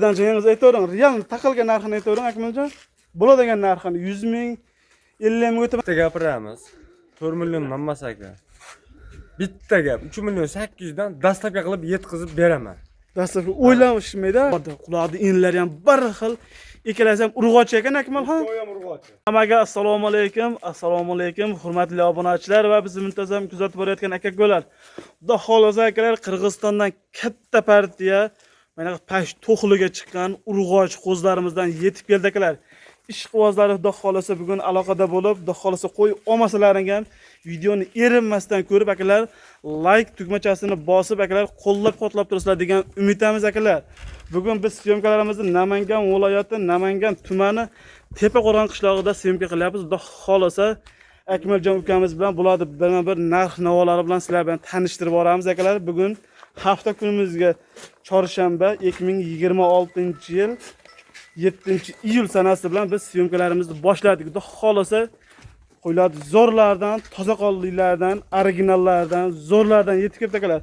Sizdan jangiz aytavering, real taqilgan narxini aytavering Akmaljon. Bo'ladigan narxini 100 ming, 50 ming o'tib. Bitta gapiramiz. 4 milliondan emas aka. Bitta gap 3 million 800 dan dastlabki qilib yetkazib beraman. Dastlabki o'ylamishmaydi. Quloqda inlar ham bir xil. Ikkalasi ham urg'ochi ekan Akmalxon. Doyam urg'ochi. Hammaga assalomu alaykum. Assalomu alaykum hurmatli obunachilar va bizni muntazam kuzatib borayotgan aka-ukalar. Xudo xolasa akalar, Qirg'izistondan katta partiya mana pash to'xliga chiqqan urg'och qo'zlarimizdan yetib keldi akalar. Ishqibozlari xudo xolasa bugun aloqada bo'lib, xudo xolasa qo'y olmasalaring ham videoni erinmasdan ko'rib akalar, like tugmachasini bosib akalar qo'llab-quvvatlab turasizlar degan umidamiz akalar. Bugun biz syomkalarimizni Namangan viloyati, Namangan tumani Tepaqo'rg'on qishlog'ida syomka qilyapmiz. Xudo xolasa Akmaljon ukamiz bilan bularni bir narx-navolari bilan sizlar bilan tanishtirib boramiz akalar. Bugun hafta kunimizga chorshanba 2026-yil 7-iyul sanasi bilan biz syomkalarimizni boshladik. Xudo xolasa qo'ylar zo'rlardan, toza qonlilardan, originallardan, zo'rlardan yetib keldi akalar.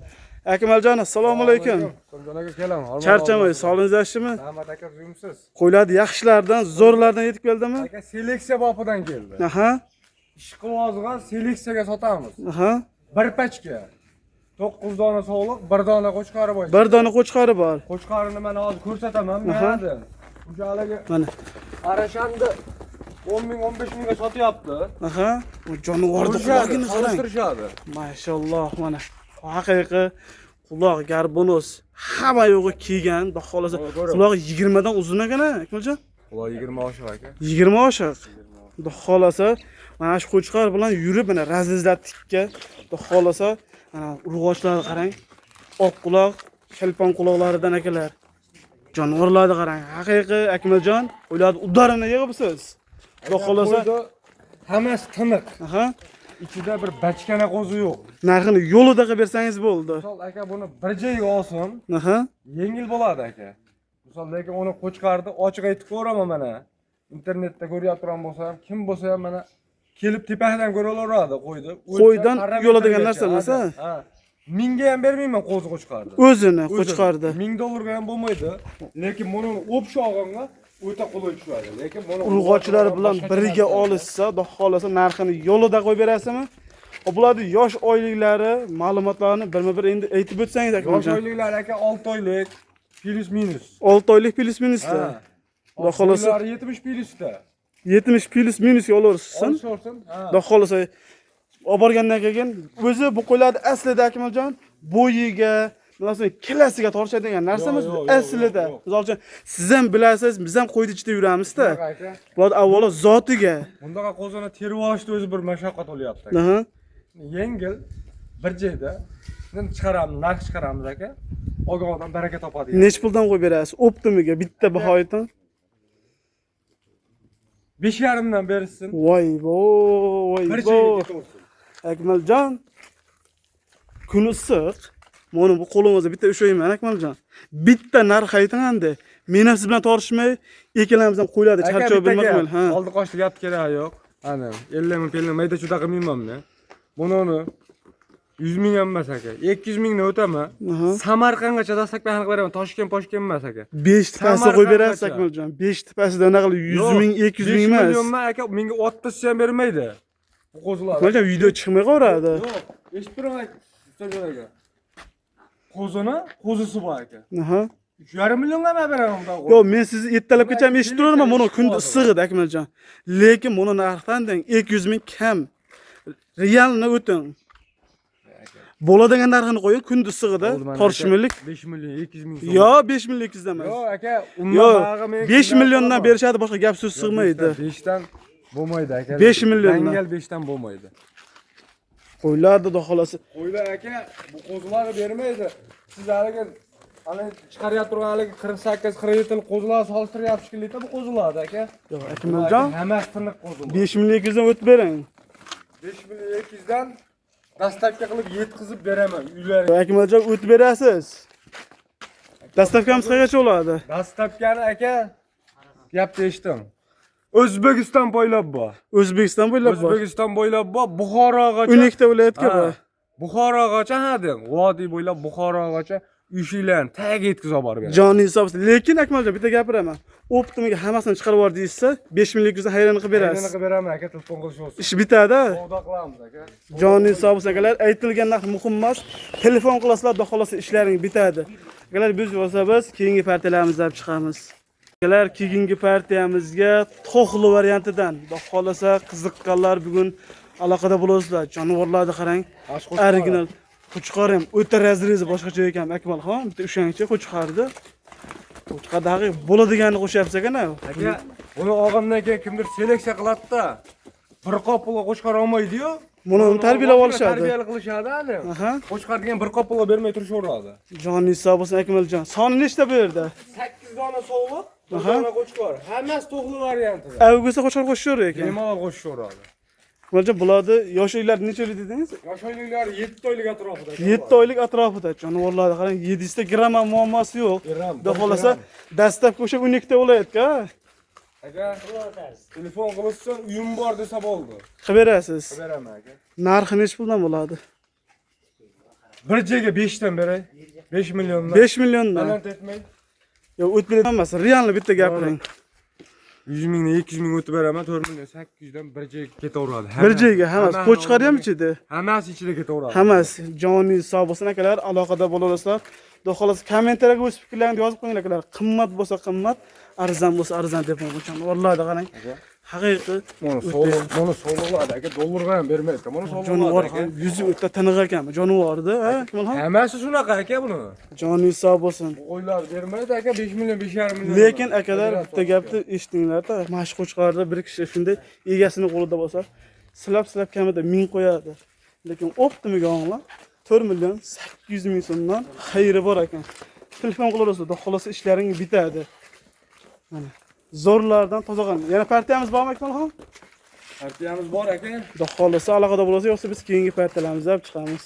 Akmaljon, assalomu alaykum. Charchamay, sog'lig'ingiz yaxshimi? Rahmat aka, yumsiz. Qo'ylar yaxshilardan, zo'rlardan yetib keldimi? Aka, seleksiya bopidan keldi. Aha. Ishqibozga seleksiyaga sotamiz. Aha. Bir pachka 9 dona sog'liq, 1 dona qo'chqari bor. Bir dona qo'chqari bor. Qo'chqarini men hozir ko'rsataman. Mana Ujalarga mana Arashanda 10 ming 15 mingga sotyapti. aha, bu jonivorni qulog'ini qarang. Solishtirishadi. Mashalloh, mana haqiqiy quloq garbonos hamma yo'g'i kiygan. Xudo xolasa qulog'i 20 dan uzun ekan, Akmaljon. Quloq 20 oshiq aka. 20 oshiq. Xudo xolasa mana shu qo'chqar bilan yurib mana razizlar tikka. Xudo xolasa mana urg'ochlarni qarang. Oq quloq, kelpon quloqlaridan akalar. Jonivorlarni qarang. Haqiqiy Akmaljon, ularni udarini yig'ibsiz. Xudo xolasa hammasi tiniq. aha. Ichida bir bachkana qo'zi yo'q. Narxini yo'lida qilib bersangiz bo'ldi. Misol aka buni bir joyga olsin, Aha. yengil bo'ladi aka. Misol lekin uni qo'chqarni ochiq aytib ko'raman mana. Internetda ko'ryaptiran bo'lsam, kim bo'lsa ham mana kelib tepasidan ko'raveradi qo'ydi. Qo'ydan yo'ladigan narsa emas, ha. Mingga ham bermayman qo'zi qo'chqarni. O'zini qo'chqardi. $1000 ham bo'lmaydi. Lekin buni o'pshi olganga o'ta qulay tushadi. Lekin buni Urg'ochilar bilan birga olishsa, xudo xolasa narxini yo'lida qo'yib berasizmi? Bularni yosh oyliklari, ma'lumotlarni birma-bir endi aytib o'tsangiz yosh Akmaljon. oyliklar aka 6 oylik plus minus. 6 oylik plus minusda. Xudo xolasa 70 plusda. 70 plus minusga olaversin. Olsin. Xudo xolasa olib borgandan keyin o'zi bu qo'ylarni aslida Akmaljon bo'yiga, masalan, kilosiga tortadigan narsamiz aslida. Misol uchun siz ham bilasiz, biz ham qo'ydi ichida yuramiz-da. Bular avvalo zotiga. Bundaqa qo'zini terib olishda o'zi bir mashaqqat bo'lyapti. Aha. Yengil bir joyda chiqaramiz, narx chiqaramiz aka. Olgan odam baraka topadi. Nech puldan qo'yib berasiz? Optimiga bitta bahoyidan 5,5 dan bersin. Voy voy Bir voy. joyga ketaversin. Akmaljon, kun issiq. Mana bu qo'limizda bitta ushlayman Akmaljon. Bitta narx ayting endi. Men ham siz bilan tortishmay, ikkalamiz ham qo'ylarni charchoq bilmayman. Ha. Oldi qochdi gap kerak yo'q. Ana, 50 ming, mayda chuda qilmayman men. Buni 100 ming ham emas aka. 200 mingni o'taman. Samarqandgacha dastlabki aniq beraman. Toshkent emas aka. 5 tipasi qo'yib berasiz Akmaljon. 5 tipasida anaqa 100 ming, 200 ming emas. 5 millionman aka, menga 60 ham bermaydi. Bu qo'zlar. Akmaljon video chiqmay qoladi. Yo'q, eshitib turaman aka. Qo'zisi bor aka. Aha. 3,5 millionga ham beraman bunday qo'z. Yo'q, men sizni ertalabgacha eshitib turaman, buni kunda issiq edi Akmaljon. Lekin buni narxdan 200 ming kam. Realni o'ting. Bo'ladigan narxini qo'ying, kunda isig'ida tortishmaylik. 5 million 200 ming. Yo'q, 5 million 200 dan emas. Yo'q aka, Yo'q, 5 milliondan berishadi, boshqa gap so'z sig'maydi. 5 dan bo'lmaydi aka. 5 milliondan. Dangal 5 dan bo'lmaydi. Qo'ylarni xudo xolasa. Qo'ylar aka, bu qo'zlarni bermaydi. Siz haliga ana chiqaryapti turgan haliga 48-47 yil qo'zlar solishtiryapsiz shekilli bu qo'zlardi aka. Yo'q, Akmaljon, hammasi tiniq qo'zlar. 5 million 200 dan o'tib bering. 5 million 200 dan dastlabki qilib yetkazib beraman uylarga. Akmaljon o'tib berasiz. Dastlabkamiz qayergacha bo'ladi? Dastlabkani aka gapni eshitdim. O'zbekiston bo'ylab bor. O'zbekiston bo'ylab bor. O'zbekiston bo'ylab bor, Buxorogacha. 12 ta viloyatga bor. Buxorogacha ha deng. Vodiy bo'ylab Buxorogacha Uyshinglarni tagiga yetkazib borib beradi. Joni hisob. Lekin Akmaljon bitta gapiraman. Optimiga hammasini chiqarib yubordi deysa, 5 minglikni hayron qilib berasiz. Aylanib beraman aka, telefon qilish bo'lsin. Ish bitadi. Savdo qilamiz aka. Joni hisob akalar, aytilgan narx muhim emas. Telefon qilasizlar, xudo xolasa ishlaring bitadi. Akalar biz bo'lsa biz keyingi partiyalarimizni olib chiqamiz. Akalar keyingi partiyamizga to'xli variantidan, xudo xolasa qiziqqanlar bugun aloqada bo'lasizlar. Jonivorlarni qarang. Original qo'chqor ham o'ta razrezi boshqacha ekan Akmalxon. Bitta o'shancha qo'chqordi. Qo'chqorda haqiqiy bo'ladiganini qo'shyapsiz ekan-a. Aka, buni olgandan keyin kimdir seleksiya qiladi-da. Bir qop pulga qo'chqor olmaydi-yu. Buni tarbiyalab olishadi. Tarbiyali qilishadi hali. Aha. Qo'chqor degan bir qop pulga bermay turishaveradi. Joni hisob bo'lsin Akmaljon. Soni nechta bu yerda? 8 dona sovuq, 1 dona qo'chqor. Hammasi to'xli variantida. Avgusta qo'chqor qo'shishaver ekan. Bemalol qo'shishaveradi. Akmaljon bularni yosh oylar necha oylik dedingiz? Yosh oyliklar 7 oylik atrofida. 7 oylik atrofida. Jonivorlarni qarang, 7 ta gramm ham muammosi yo'q. Xudo xolasa dastlabki o'sha 12 ta o'layotgan. Aka, telefon qilishsin, uyim bor desa bo'ldi. Qilib berasiz. Beraman aka. Narxi necha puldan bo'ladi? Bir joyga 5 dan beray. 5 milliondan. 5 milliondan. Baland etmay. Yo'q, o'tib emas. Realni bitta gapiring. 100 mingdan 200 ming o'tib beraman, 4 million 800 dan bir joyga ketaveradi. Bir joyga hammasi qo'chqor ham ichida. Hammasi ichida ketaveradi. Hammasi joni hisob bo'lsin akalar, aloqada bo'laverasizlar. Xudo xolasa kommentariyga o'z fikrlaringizni yozib qo'yinglar akalar. Qimmat bo'lsa qimmat, arzon bo'lsa arzon deb qo'ygan. Vallahi qarang. Haqiqiy Buni so'lg'iladi aka, dollarga ham bermaydi. Buni jonivor so'lg'iladi aka. yuzi o'ta tiniq ekan, jonivorda, ha? Akmalxon. Hammasi shunaqa aka buni. Joni hisob bo'lsin. Qo'ylar bermaydi aka, 5 million, 5,5 million. Lekin akalar bitta gapni eshitinglar-da, mashq qo'chqorda bir kishi shunday egasini qo'lida bo'lsa, silab kamida 1000 qo'yadi. Lekin optimiga olinglar, 4 million 800 ming so'mdan xayri bor ekan. Telefon qilaverasiz, xudo xolasa ishlaring bitadi. Mana zo'rlardan tozalagan. Yana partiyamiz bormi Akmalxon? Partiyamiz bor aka. Xudo xolasa aloqada bo'lsa, yo'qsa biz keyingi partiyalarimizni olib chiqamiz.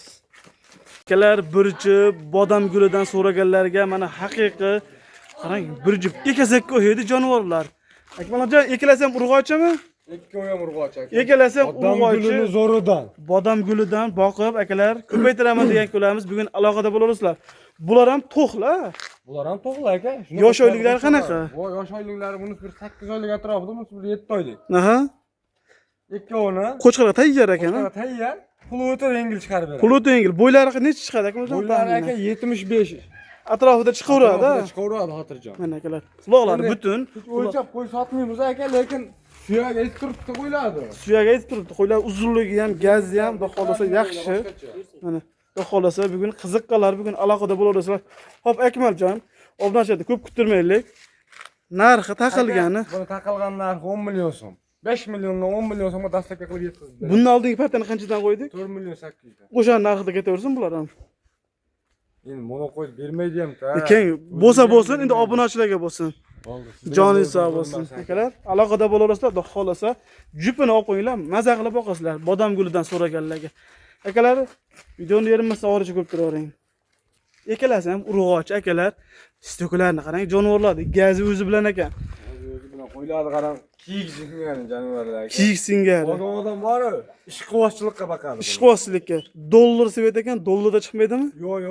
Akalar burchi bodam gulidan so'raganlarga mana haqiqiy qarang, bir jup ekazakka o'ydi jonivorlar. Akmalxon, ekalasi ham urg'ochimi? Ikki oyam urg'och aka. Ekalasi ham urg'ochi. zo'ridan. Bodam gulidan boqib akalar ko'paytiraman degan kunlarimiz bugun aloqada bo'lasizlar. Bular ham to'xla. Bular ham to'g'ri aka. Yosh oyliklari qanaqa? Voy, yosh oyliklari bunisi bir 8 oylik atrofida, bunisi bir 7 oylik. Aha. Ikkovini Qo'chqorga tayyor ekan. tayyor. Puli o'ta yengil chiqarib beradi. Puli o'ta yengil. Bo'ylari necha chiqadi Akmaljon? Bo'ylari aka 75. Atrofida chiqaveradi. Chiqaveradi xotirjam. Mana akalar. Quloqlari butun. O'lchab qo'y sotmaymiz aka, lekin suyak aytib turibdi qo'yiladi. Suyak aytib turibdi. Qo'ylar uzunligi ham, gazi ham, xudo xolasa yaxshi. Mana xudo xolasa bugun qiziqqanlar bugun aloqada bo'laverasizlar. Xo'p, Akmaljon, obunachilarni ko'p kuttirmaylik. Narxi taqilgani. Buni taqilgan narxi 10 million so'm. 5 milliondan 10 million so'mga dastlabki qilib yetkazib beradi. Bundan oldingi partiyani qanchadan qo'ydik? 4 million 800 dan. O'sha narxida ketaversin bular ham. Endi buni qo'yib bermaydi ham-da. Keyin bo'lsin, endi obunachilarga bo'lsin. Joni hisob bo'lsin. Akalar, aloqada bo'laverasizlar, xudo xolasa jupini olib qo'yinglar, maza qilib boqasizlar. Bodam gulidan so'raganlarga. Akalar, videoni yerimizdan oricha ko'p turavering. Ekalasi ham urg'och akalar. Stoklarini qarang, jonivorlarni gazi o'zi bilan ekan. O'zi bilan qo'yiladi qarang. Kiyik singan jonivorlar. Kiyik singari. Odam bor-ku, ishqibozchilikqa baqadi. Ishqibozchilikka dollar seviyat ekan, dollarda chiqmaydimi? Yo'q.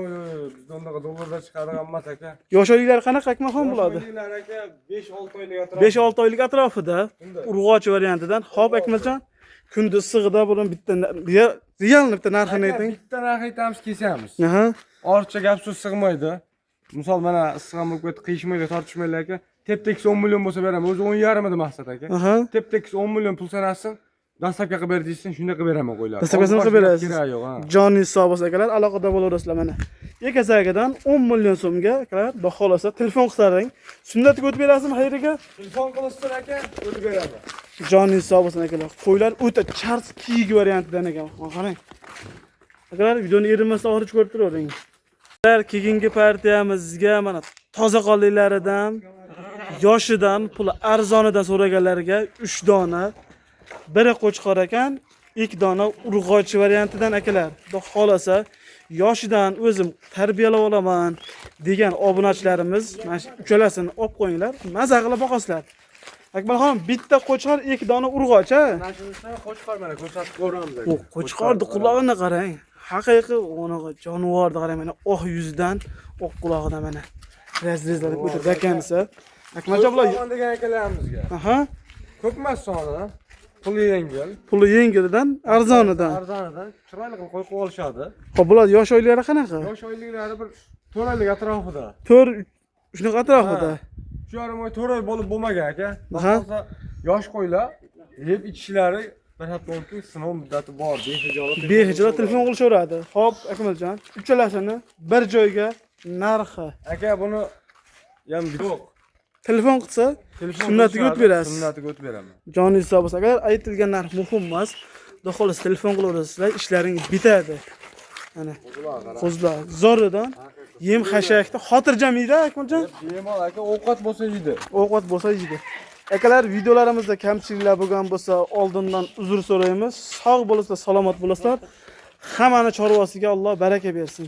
Bizda unaqa dollarda chiqadigan emas aka. Yosh oyliklar qanaqa Akmalxon bo'ladi? Yoshlar aka 5-6 oylik atrofida. 5-6 oylik atrofida urg'och variantidan. Xo'p, Akmaljon, kunduz sig'ida bo'lib bitta realni bitta narxini ayting. Bitta narx aytamiz, kesamiz. Aha. Ortiqcha gap so'z sig'maydi. Misol mana issiq bo'lib ketdi, qiyishmaydi, tortishmaydi aka. Tep-tekis 10 million bo'lsa beraman. O'zi 10,5 edi maqsad aka. Aha. Tep-tekis 10 million pul sanasin. Dastlabki qilib ber deysan, shunday qilib beraman qo'ylar. Dastlabkasini qilib berasiz. Kerak yo'q, ha. Joni hisob bo'lsa akalar, aloqada bo'laverasizlar mana. Ekazagadan 10 million so'mga akalar, xudo xolasa telefon qilsalaring, sunnatga o'tib berasizmi xayriga? Telefon qilishsin aka, o'tib beraman. Joni hisob bo'lsin akalar. Qo'ylar o'ta chars kiyik variantidan ekan. Qarang. Akalar, videoni erinmasdan oxirigacha ko'rib turavering. Keyingi partiyamizga mana toza qonliklaridan, yoshidan, puli arzonidan so'raganlarga 3 dona, biri qo'chqor ekan, 2 dona urg'ochi variantidan akalar. Xudo xolasa yoshidan o'zim tarbiyalab olaman degan obunachilarimiz mana shu uchalasini olib qo'yinglar, maza qilib boqasizlar. Akmalxon, bitta qo'chqor, 2 dona urg'och, ha? Mana shunisi qo'chqor mana ko'rsatib ko'ramiz aka. Qo'chqorni qulog'ini qarang. haqiqiy onaqa jonivorni qarang mana oq yuzidan, oq quloqidan mana. Rezlab o'tib ekansa. Akmaljon bular So'g'on degan akalarimizga. aha, Ko'p emas soni. Puli yengil. puli yengilidan, arzonidan. Arzonidan chiroyli qilib qo'yib olishadi. Xo'p, bular yosh oyliklari qanaqa? Yosh oyliklari bir 4 oylik atrofida. 4 shunaqa atrofida. Shu yarim oy 4 oy bo'lib bo'lmagan aka. Aha. Hozir yosh qo'ylar yeb ichishlari bir hafta mumkin sinov muddati bor. Behijolat telefon qilishaveradi. Xo'p, Akmaljon, uchalasini bir joyga narxi. Aka buni ham yo'q. Telefon qilsa, sunnatiga o'tib berasiz. Sunnatiga o'tib beraman. Joningiz sog' bo'lsa, agar aytilgan narx muhim emas, xudo xolasa telefon qilaverasizlar, ishlaringiz bitadi. Mana qo'zlar zoridan yem xashakda xotirjam yeydi, Akmaljon. Bemalol aka ovqat bo'lsa yeydi. Ovqat bo'lsa yeydi. Akalar, videolarimizda kamchiliklar bo'lgan bo'lsa, oldindan uzr so'raymiz. Sog' bo'lasizlar, salomat bo'lasizlar. Hammani chorvasiga Alloh baraka bersin.